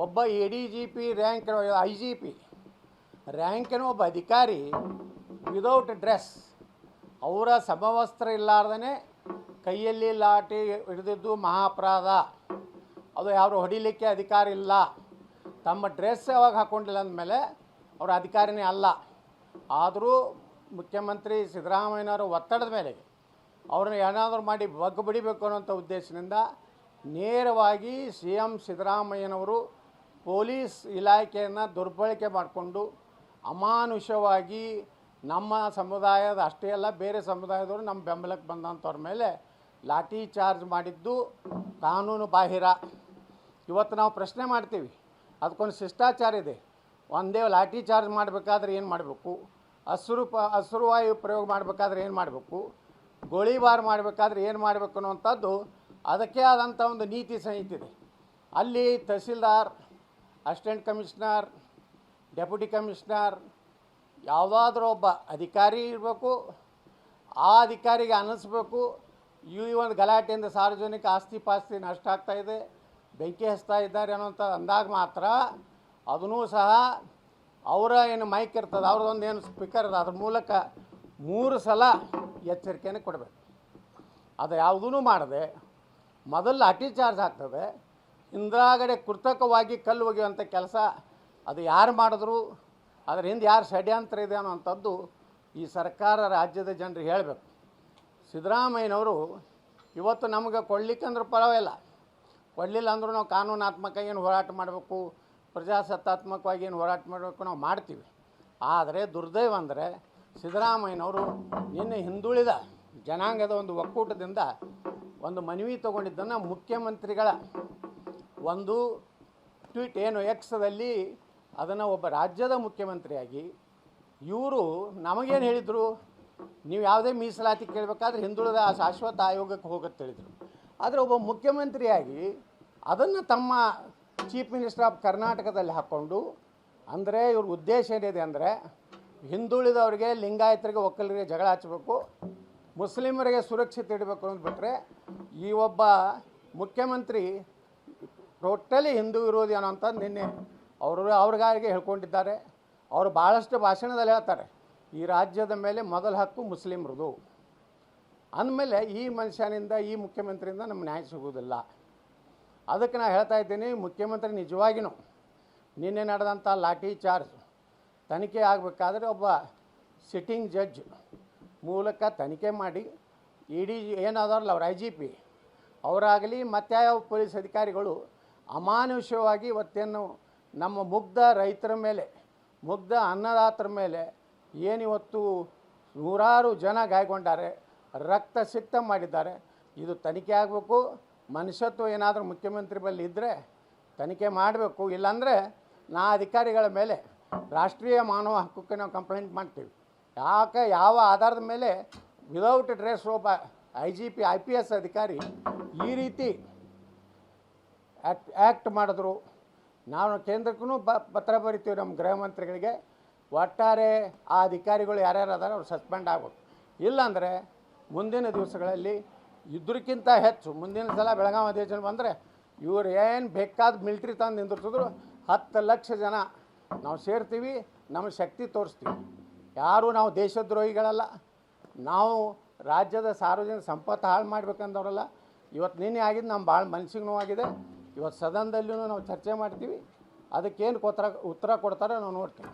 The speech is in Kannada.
ಒಬ್ಬ ADGP ರ್ಯಾಂಕ್ IGP ರ್ಯಾಂಕಿನ ಒಬ್ಬ ಅಧಿಕಾರಿ ವಿದೌಟ್ ಡ್ರೆಸ್ ಅವರ ಸಮವಸ್ತ್ರ ಇಲ್ಲಾರ್ದೇ ಕೈಯಲ್ಲಿ ಲಾಠಿ ಹಿಡಿದಿದ್ದು ಮಹಾಪರಾಧ. ಅದು ಯಾರು ಹೊಡಿಲಿಕ್ಕೆ ಅಧಿಕಾರ ಇಲ್ಲ. ತಮ್ಮ ಡ್ರೆಸ್ ಯಾವಾಗ ಹಾಕ್ಕೊಂಡಿಲ್ಲ ಅಂದಮೇಲೆ ಅವರ ಅಧಿಕಾರಿನೇ ಅಲ್ಲ. ಆದರೂ ಮುಖ್ಯಮಂತ್ರಿ ಸಿದ್ದರಾಮಯ್ಯನವರ ಒತ್ತಡದ ಮೇಲೆ ಅವ್ರನ್ನ ಏನಾದರೂ ಮಾಡಿ ಬಗ್ಗು ಬಿಡಿಬೇಕು ಅನ್ನೋಂಥ ಉದ್ದೇಶದಿಂದ ನೇರವಾಗಿ CM ಸಿದ್ದರಾಮಯ್ಯನವರು ಪೊಲೀಸ್ ಇಲಾಖೆಯನ್ನು ದುರ್ಬಳಕೆ ಮಾಡಿಕೊಂಡು ಅಮಾನುಷವಾಗಿ ನಮ್ಮ ಸಮುದಾಯದ ಅಷ್ಟೇ ಅಲ್ಲ ಬೇರೆ ಸಮುದಾಯದವರು ನಮ್ಮ ಬೆಂಬಲಕ್ಕೆ ಬಂದಂಥವ್ರ ಮೇಲೆ ಲಾಠಿ ಚಾರ್ಜ್ ಮಾಡಿದ್ದು ಕಾನೂನು ಬಾಹಿರ. ಇವತ್ತು ನಾವು ಪ್ರಶ್ನೆ ಮಾಡ್ತೀವಿ, ಅದಕ್ಕೊಂದು ಶಿಷ್ಟಾಚಾರ ಇದೆ. ಒಂದೇ ಲಾಠಿ ಚಾರ್ಜ್ ಮಾಡಬೇಕಾದ್ರೆ ಏನು ಮಾಡಬೇಕು, ಅಶ್ರುವಾಯು ಪ್ರಯೋಗ ಮಾಡಬೇಕಾದ್ರೆ ಏನು ಮಾಡಬೇಕು, ಗೋಳಿಬಾರ್ ಮಾಡಬೇಕಾದ್ರೆ ಏನು ಮಾಡಬೇಕು ಅನ್ನುವಂಥದ್ದು ಅದಕ್ಕೆ ಆದಂಥ ಒಂದು ನೀತಿ ಸಂಹಿತೆ ಇದೆ. ಅಲ್ಲಿ tahsildar, assistant commissioner, deputy commissioner ಯಾವುದಾದ್ರೂ ಒಬ್ಬ ಅಧಿಕಾರಿ ಇರಬೇಕು. ಆ ಅಧಿಕಾರಿಗೆ ಅನ್ನಿಸ್ಬೇಕು ಈ ಒಂದು ಗಲಾಟೆಯಿಂದ ಸಾರ್ವಜನಿಕ ಆಸ್ತಿ ಪಾಸ್ತಿ ನಷ್ಟ ಆಗ್ತಾಯಿದೆ, ಬೆಂಕಿ ಹಚ್ತಾ ಇದ್ದಾರೆ ಅನ್ನೋಂಥ ಅಂದಾಗ ಮಾತ್ರ ಅದನ್ನೂ ಸಹ ಅವರ ಏನು ಮೈಕ್ ಇರ್ತದೆ, ಅವ್ರದ್ದೊಂದು ಏನು ಸ್ಪೀಕರ್ ಇದೆ, ಅದ್ರ ಮೂಲಕ 3 ಸಲ ಎಚ್ಚರಿಕೆಯನ್ನು ಕೊಡಬೇಕು. ಅದು ಯಾವುದೂ ಮಾಡದೆ ಮೊದಲು ಲಾಠಿ ಚಾರ್ಜ್ ಆಗ್ತದೆ, ಹಿಂದ್ರಾಗಡೆ ಕೃತಕವಾಗಿ ಕಲ್ಲು ಒಗೆಯುವಂಥ ಕೆಲಸ ಅದು ಯಾರು ಮಾಡಿದ್ರು, ಅದ್ರ ಹಿಂದೆ ಯಾರು ಷಡ್ಯಂತ್ರ ಇದೆ ಅನ್ನೋವಂಥದ್ದು ಈ ಸರ್ಕಾರ ರಾಜ್ಯದ ಜನರಿಗೆ ಹೇಳಬೇಕು. ಸಿದ್ದರಾಮಯ್ಯನವರು ಇವತ್ತು ನಮಗೆ ಕೊಡಲಿಕ್ಕಂದ್ರೂ ಪರವಾಗಿಲ್ಲ, ಕೊಡಲಿಲ್ಲ ಅಂದರೂ ನಾವು ಕಾನೂನಾತ್ಮಕ ಏನು ಹೋರಾಟ ಮಾಡಬೇಕು, ಪ್ರಜಾಸತ್ತಾತ್ಮಕವಾಗಿ ಏನು ಹೋರಾಟ ಮಾಡಬೇಕು ನಾವು ಮಾಡ್ತೀವಿ. ಆದರೆ ದುರ್ದೈವ ಅಂದರೆ ಸಿದ್ದರಾಮಯ್ಯನವರು ನಿನ್ನೆ ಹಿಂದುಳಿದ ಜನಾಂಗದ ಒಂದು ಒಕ್ಕೂಟದಿಂದ ಒಂದು ಮನವಿ ತೊಗೊಂಡಿದ್ದನ್ನು ಮುಖ್ಯಮಂತ್ರಿಗಳ ಒಂದು ಟ್ವೀಟ್ ಏನು ಎಕ್ಸ್ದಲ್ಲಿ ಅದನ್ನು ಒಬ್ಬ ರಾಜ್ಯದ ಮುಖ್ಯಮಂತ್ರಿಯಾಗಿ ಇವರು ನಮಗೇನು ಹೇಳಿದರು, ನೀವು ಯಾವುದೇ ಮೀಸಲಾತಿ ಕೇಳಬೇಕಾದ್ರೆ ಹಿಂದುಳಿದ ಶಾಶ್ವತ ಆಯೋಗಕ್ಕೆ ಹೋಗುತ್ತೆ ಹೇಳಿದರು. ಆದರೆ ಒಬ್ಬ ಮುಖ್ಯಮಂತ್ರಿಯಾಗಿ ಅದನ್ನು ತಮ್ಮ ಚೀಫ್ ಮಿನಿಸ್ಟರ್ ಆಫ್ ಕರ್ನಾಟಕದಲ್ಲಿ ಹಾಕ್ಕೊಂಡು, ಅಂದರೆ ಇವ್ರ ಉದ್ದೇಶ ಏನಿದೆ ಅಂದರೆ ಹಿಂದುಳಿದವರಿಗೆ, ಲಿಂಗಾಯತರಿಗೆ, ಒಕ್ಕಲಿಗರಿಗೆ ಜಗಳ ಹಚ್ಚಬೇಕು, ಮುಸ್ಲಿಮರಿಗೆ ಸುರಕ್ಷಿತ ಇಡಬೇಕು ಅಂದ್ಬಿಟ್ರೆ ಈ ಒಬ್ಬ ಮುಖ್ಯಮಂತ್ರಿ ಟೋಟಲಿ ಹಿಂದೂ ವಿರೋಧಿ ಅನ್ನೋಂಥದ್ದು ನಿನ್ನೆ ಅವ್ರಿಗಾರಿಗೆ ಹೇಳ್ಕೊಂಡಿದ್ದಾರೆ. ಅವರು ಭಾಳಷ್ಟು ಭಾಷಣದಲ್ಲಿ ಹೇಳ್ತಾರೆ ಈ ರಾಜ್ಯದ ಮೇಲೆ ಮೊದಲ ಹಕ್ಕು ಮುಸ್ಲಿಮ್ರದು ಅಂದಮೇಲೆ ಈ ಮನುಷ್ಯನಿಂದ, ಈ ಮುಖ್ಯಮಂತ್ರಿಯಿಂದ ನಮ್ಗೆ ನ್ಯಾಯ ಸಿಗುವುದಿಲ್ಲ. ಅದಕ್ಕೆ ನಾನು ಹೇಳ್ತಾ ಇದ್ದೀನಿ, ಮುಖ್ಯಮಂತ್ರಿ ನಿಜವಾಗಿಯೂ ನಿನ್ನೆ ನಡೆದಂಥ ಲಾಠಿ ಚಾರ್ಜ್ ತನಿಖೆ ಆಗಬೇಕಾದ್ರೆ ಒಬ್ಬ ಸಿಟ್ಟಿಂಗ್ ಜಡ್ಜ್ ಮೂಲಕ ತನಿಖೆ ಮಾಡಿ ಏನಾದಾರಲ್ಲ ಅವ್ರ IGP ಅವರಾಗಲಿ ಮತ್ತಾವ ಪೊಲೀಸ್ ಅಧಿಕಾರಿಗಳು ಅಮಾನುಷವಾಗಿ ಇವತ್ತೇನು ನಮ್ಮ ಮುಗ್ಧ ರೈತರ ಮೇಲೆ, ಮುಗ್ಧ ಅನ್ನದಾತರ ಮೇಲೆ ಏನಿವತ್ತು ನೂರಾರು ಜನ ಗಾಯಗೊಂಡಾರೆ, ರಕ್ತ ಸಿಕ್ತ ಮಾಡಿದ್ದಾರೆ. ಇದು ತನಿಖೆ ಆಗಬೇಕು. ಮನುಷ್ಯತ್ವ ಏನಾದರೂ ಮುಖ್ಯಮಂತ್ರಿ ಬಳಿ ಇದ್ದರೆ ತನಿಖೆ ಮಾಡಬೇಕು. ಇಲ್ಲಾಂದರೆ ನಾ ಅಧಿಕಾರಿಗಳ ಮೇಲೆ ರಾಷ್ಟ್ರೀಯ ಮಾನವ ಹಕ್ಕಕ್ಕೆ ನಾವು ಕಂಪ್ಲೇಂಟ್ ಮಾಡ್ತೀವಿ. ಯಾವ ಆಧಾರದ ಮೇಲೆ ವಿದೌಟ್ ಡ್ರೆಸ್ ಒಬ್ಬ IGP IPS ಅಧಿಕಾರಿ ಈ ರೀತಿ ಆ್ಯಕ್ಟ್ ಮಾಡಿದ್ರು. ನಾವು ಕೇಂದ್ರಕ್ಕೂ ಪತ್ರ ಬರಿತೀವಿ ನಮ್ಮ ಗೃಹ ಮಂತ್ರಿಗಳಿಗೆ, ಒಟ್ಟಾರೆ ಆ ಅಧಿಕಾರಿಗಳು ಯಾರ್ಯಾರು ಅದಾರೆ ಅವ್ರು ಸಸ್ಪೆಂಡ್ ಆಗಬೇಕು. ಇಲ್ಲಾಂದರೆ ಮುಂದಿನ ದಿವಸಗಳಲ್ಲಿ ಇದ್ರಕ್ಕಿಂತ ಹೆಚ್ಚು ಮುಂದಿನ ಸಲ ಬೆಳಗಾವಿ ಅಧಿವೇಶನ ಬಂದರೆ ಇವರು ಏನು ಬೇಕಾದ ಮಿಲ್ಟ್ರಿ ತಂದು ನಿಂದಿರ್ತಿದ್ರು 10 ಲಕ್ಷ ಜನ ನಾವು ಸೇರ್ತೀವಿ, ನಮ್ಮ ಶಕ್ತಿ ತೋರಿಸ್ತೀವಿ. ಯಾರೂ ನಾವು ದೇಶದ್ರೋಹಿಗಳಲ್ಲ, ನಾವು ರಾಜ್ಯದ ಸಾರ್ವಜನಿಕ ಸಂಪತ್ತು ಹಾಳು ಮಾಡ್ಬೇಕಂದವರಲ್ಲ. ಇವತ್ತು ನಿನ್ನೆ ಆಗಿದ್ದು ನಮ್ಮ ಭಾಳ ಮನಸ್ಸಿಗೆ ನೋವಾಗಿದೆ. ಇವತ್ತು ಸದನದಲ್ಲೂ ನಾವು ಚರ್ಚೆ ಮಾಡ್ತೀವಿ, ಅದಕ್ಕೇನು ಉತ್ತರ ಕೊಡ್ತಾರೆ ನಾವು ನೋಡ್ತೀವಿ.